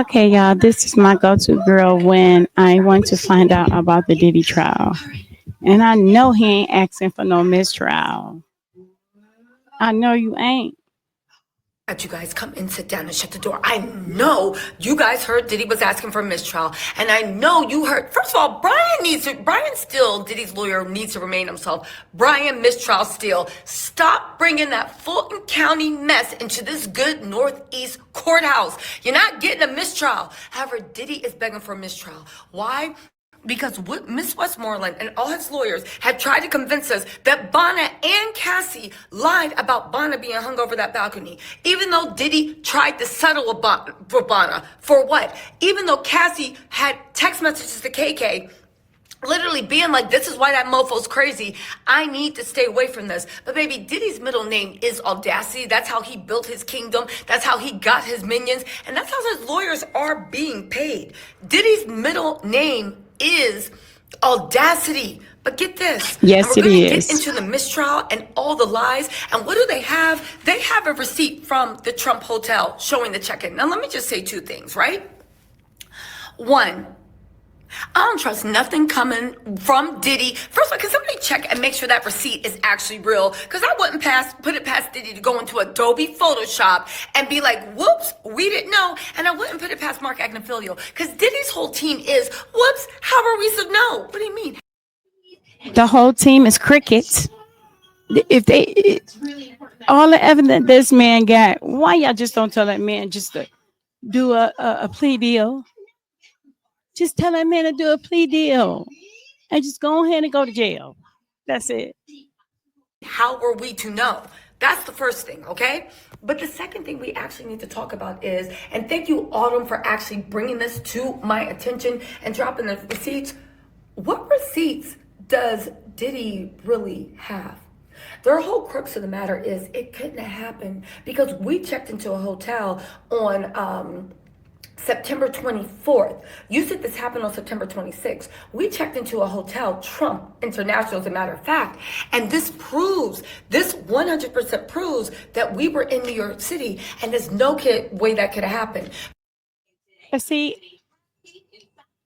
Okay, y'all, this is my go-to girl when I want to find out about the Diddy trial. And I know he ain't asking for no mistrial. I know you ain't. Had you guys come and sit down and shut the door. I know you guys heard Diddy was asking for a mistrial, and I know you heard. First of all, Brian Steele, Diddy's lawyer, needs to remain himself. Brian mistrial Steele, stop bringing that Fulton County mess into this good Northeast courthouse. You're not getting a mistrial. However, Diddy is begging for a mistrial. Why? Because Miss Westmoreland and all his lawyers had tried to convince us that Bona and Cassie lied about Bona being hung over that balcony. Even though Diddy tried to settle for Bona. For what? Even though Cassie had text messages to KK literally being like, this is why that mofo's crazy. I need to stay away from this. But baby, Diddy's middle name is Audacity. That's how he built his kingdom. That's how he got his minions. And that's how his lawyers are being paid. Diddy's middle name is Audacity. But get this. Yes, and we're it going to is. get into the mistrial and all the lies. And what do they have? They have a receipt from the Trump Hotel showing the check-in. Now, let me just say two things, right? One, I don't trust nothing coming from Diddy. First of all, can somebody check and make sure that receipt is actually real? Because I wouldn't put it past Diddy to go into Adobe Photoshop and be like, whoops, we didn't know. And I wouldn't put it past Mark Agnifilio. Because Diddy's whole team is, whoops, how are we to know? What do you mean? The whole team is crickets. If they, all the evidence this man got, why y'all just don't tell that man just to do a plea deal? Just tell that man to do a plea deal and just go ahead and go to jail. That's it. How were we to know? That's the first thing, okay? But the second thing we actually need to talk about is, and thank you, Autumn, for actually bringing this to my attention and dropping the receipts. What receipts does Diddy really have? Their whole crux of the matter is it couldn't have happened because we checked into a hotel on September 24th. You said this happened on September 26th. We checked into a hotel, Trump International, as a matter of fact. And this 100% proves that we were in New York City, and there's no way that could have happened. But see,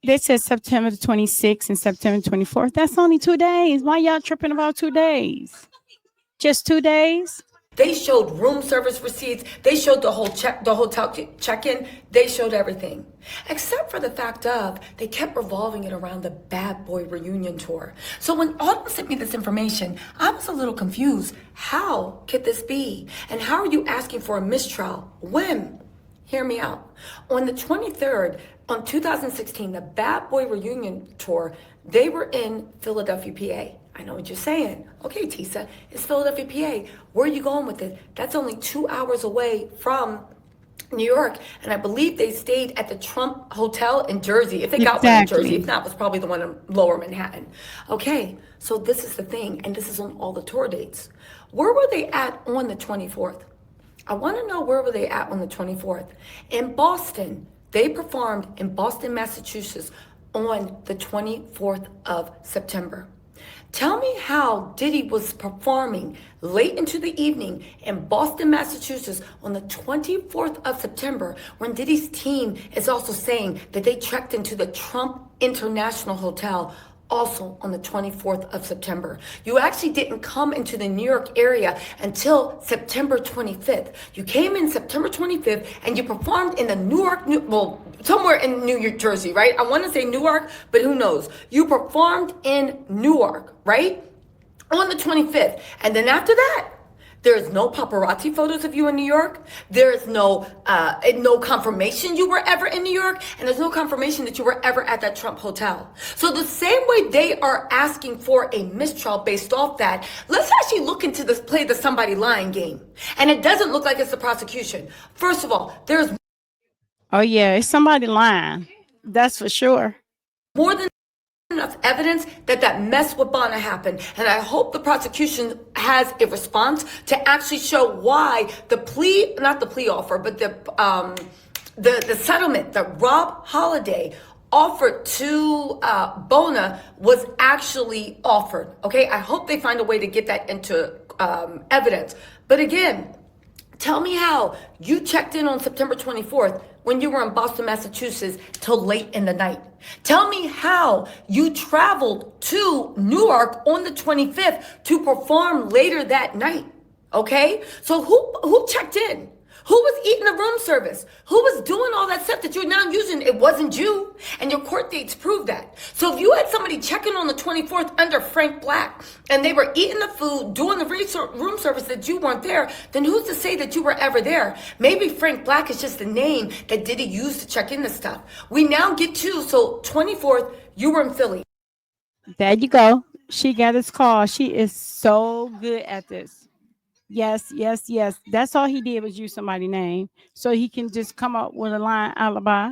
they said September 26th and September 24th. That's only 2 days. Why y'all tripping about 2 days? Just 2 days? They showed room service receipts. They showed the hotel check-in. They showed everything. Except for the fact of, they kept revolving it around the Bad Boy reunion tour. So when Autumn sent me this information, I was a little confused. How could this be? And how are you asking for a mistrial? When? Hear me out. On the 23rd, on 2016, the Bad Boy reunion tour, they were in Philadelphia, PA. I know what you're saying. Okay, Tisa, it's Philadelphia, PA. Where are you going with it? That's only 2 hours away from New York. And I believe they stayed at the Trump Hotel in Jersey. If they got one in Jersey, if not, it was probably the one in Lower Manhattan. Okay, so this is the thing, and this is on all the tour dates. Where were they at on the 24th? I want to know where were they at on the 24th. In Boston, they performed in Boston, Massachusetts on the 24th of September. Tell me how Diddy was performing late into the evening in Boston, Massachusetts on the 24th of September when Diddy's team is also saying that they checked into the Trump International Hotel also on the 24th of September. You actually didn't come into the New York area until September 25th. You came in September 25th and you performed in the somewhere in New Jersey, right? I want to say Newark, but who knows? You performed in Newark, right? On the 25th. And then after that, there's no paparazzi photos of you in New York. There's no confirmation you were ever in New York. And there's no confirmation that you were ever at that Trump hotel. So the same way they are asking for a mistrial based off that, let's actually look into this, play the somebody lying game. And it doesn't look like it's the prosecution. First of all, there's... Oh, yeah, it's somebody lying. That's for sure. More than enough evidence that mess with Bona happened, and I hope the prosecution has a response to actually show why not the plea offer, but the settlement that Rob Holiday offered to Bona was actually offered. Okay, I hope they find a way to get that into evidence. But again, Tell me how you checked in on September 24th when you were in Boston, Massachusetts till late in the night. Tell me how you traveled to Newark on the 25th to perform later that night. Okay? So who checked in? Who was eating the room service? Who was doing all that stuff that you're now using? It wasn't you. And your court dates prove that. So if you had somebody checking on the 24th under Frank Black and they were eating the food, doing the room service that you weren't there, then who's to say that you were ever there? Maybe Frank Black is just the name that Diddy used to check in the stuff. We now get to, so 24th, you were in Philly. There you go. She got his call. She is so good at this. Yes, yes, yes. That's all he did was use somebody's name so he can just come up with a line alibi.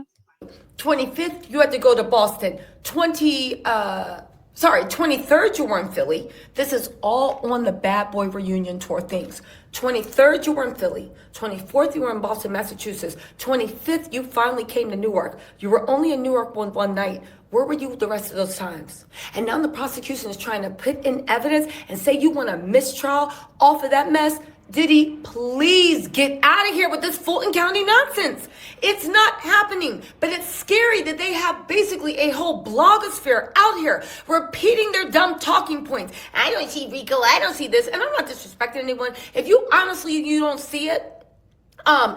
25th, you had to go to Boston. 23rd, you were in Philly. This is all on the Bad Boy Reunion Tour things. 23rd, you were in Philly. 24th, you were in Boston, Massachusetts. 25th, you finally came to Newark. You were only in Newark one night. Where were you the rest of those times? And now the prosecution is trying to put in evidence and say you want a mistrial off of that mess. Diddy, please get out of here with this Fulton County nonsense. It's not happening, but it's scary that they have basically a whole blogosphere out here repeating their dumb talking points. I don't see Rico, I don't see this, and I'm not disrespecting anyone. If you honestly, you don't see it,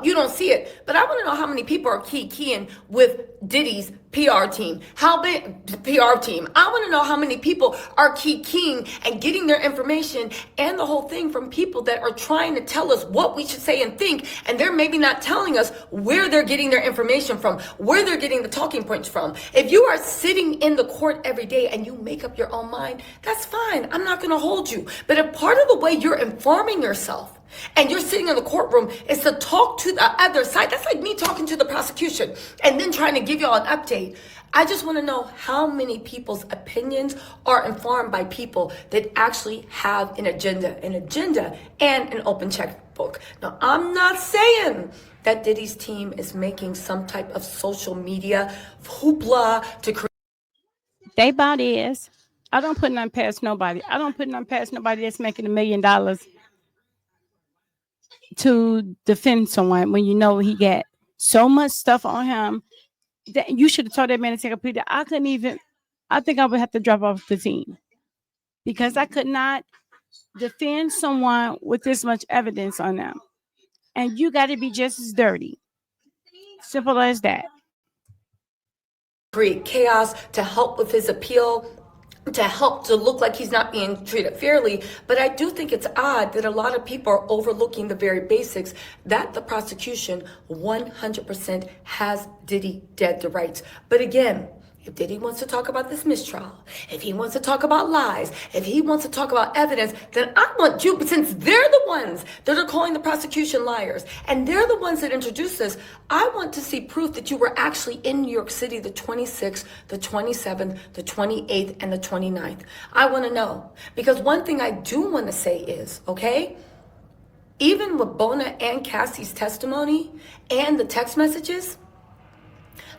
you don't see it, but I want to know how many people are keying with Diddy's PR team. How big the PR team? I want to know how many people are keying and getting their information and the whole thing from people that are trying to tell us what we should say and think, and they're maybe not telling us where they're getting their information from, where they're getting the talking points from. If you are sitting in the court every day and you make up your own mind, that's fine. I'm not going to hold you. But a part of the way you're informing yourself and you're sitting in the courtroom is to talk to the other side. That's like me talking to the prosecution and then trying to give y'all an update. I just want to know how many people's opinions are informed by people that actually have an agenda and an open checkbook. Now, I'm not saying that Diddy's team is making some type of social media hoopla to create. They about is. I don't put nothing past nobody. I don't put nothing past nobody that's making $1 million to defend someone when you know he got so much stuff on him that you should have told that man to take a plea. I couldn't even. I think I would have to drop off the team because I could not defend someone with this much evidence on them. And you got to be just as dirty. Simple as that. Create chaos to help with his appeal, to help to look like he's not being treated fairly. But I do think it's odd that a lot of people are overlooking the very basics that the prosecution 100% has Diddy dead to rights. But again, if Diddy wants to talk about this mistrial, if he wants to talk about lies, if he wants to talk about evidence, then I want you, but since they're the ones that are calling the prosecution liars, and they're the ones that introduced this, I want to see proof that you were actually in New York City the 26th, the 27th, the 28th, and the 29th. I want to know. Because one thing I do want to say is, okay, even with Bona and Cassie's testimony and the text messages,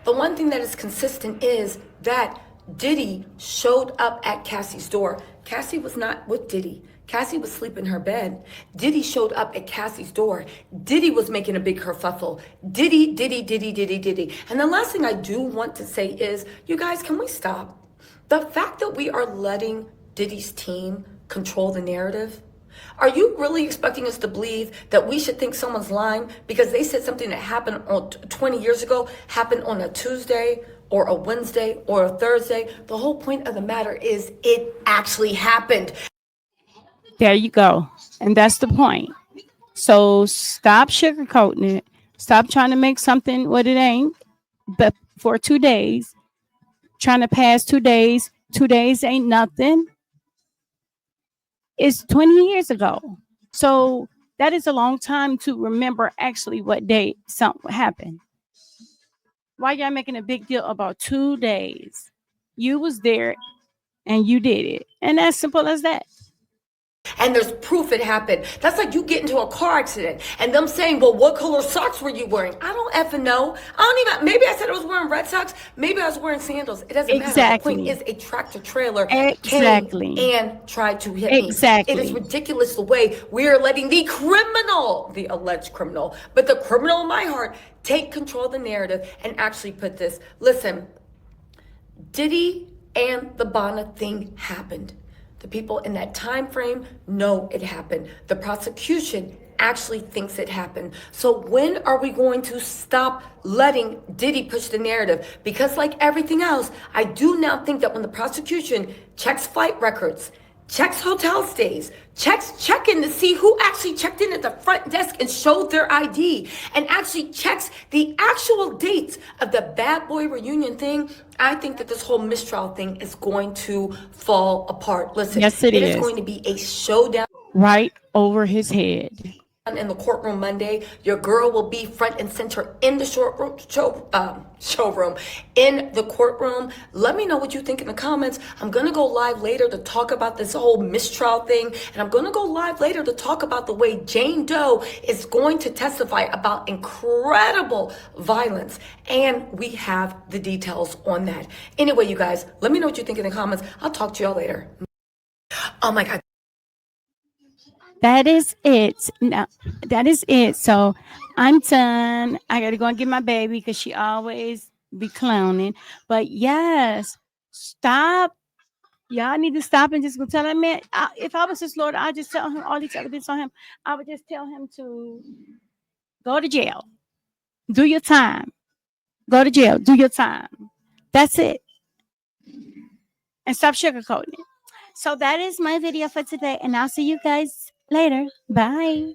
the one thing that is consistent is that Diddy showed up at Cassie's door. Cassie was not with Diddy. Cassie was asleep in her bed. Diddy showed up at Cassie's door. Diddy was making a big kerfuffle. Diddy. And the last thing I do want to say is, you guys, can we stop? The fact that we are letting Diddy's team control the narrative, are you really expecting us to believe that we should think someone's lying because they said something that happened on 20 years ago, happened on a Tuesday or a Wednesday or a Thursday? The whole point of the matter is it actually happened. There you go. And that's the point. So stop sugarcoating it. Stop trying to make something what it ain't. But for 2 days, trying to pass 2 days, 2 days ain't nothing. It's 20 years ago. So that is a long time to remember actually what day something happened. Why y'all making a big deal about 2 days? You was there and you did it. And as simple as that. and there's proof it happened. That's like you get into a car accident and them saying, well, what color socks were you wearing? I don't effing know. I don't even, maybe I said I was wearing red socks. Maybe I was wearing sandals. It doesn't matter. The point Exactly. is a tractor trailer Exactly. came and tried to hit me. It is Exactly. ridiculous the way we are letting the criminal, the alleged criminal, but the criminal in my heart, take control of the narrative and actually put this. Listen, Diddy and the Bona thing happened. The people in that time frame know it happened. The prosecution actually thinks it happened. So when are we going to stop letting Diddy push the narrative? Because like everything else, I do now think that when the prosecution checks flight records, checks hotel stays, checks check-in to see who actually checked in at the front desk and showed their ID, and actually checks the actual dates of the bad boy reunion thing, I think that this whole mistrial thing is going to fall apart. Listen, Yes, it it is is. going to be a showdown Right over his head. in the courtroom Monday. Your girl will be front and center in the showroom, in the courtroom. Let me know what you think in the comments. I'm gonna go live later to talk about this whole mistrial thing, and I'm gonna go live later to talk about the way Jane Doe is going to testify about incredible violence, and we have the details on that. Anyway, you guys, let me know what you think in the comments. I'll talk to y'all later. Oh my God. That is it. No, that is it. So I'm done. I gotta go and get my baby because she always be clowning. But yes, stop. Y'all need to stop and just go tell that man. If I was his lord, I'd just tell him all these evidence on him. I would just tell him to go to jail, do your time, go to jail, do your time. That's it, and stop sugarcoating it. So that is my video for today, and I'll see you guys later. Bye.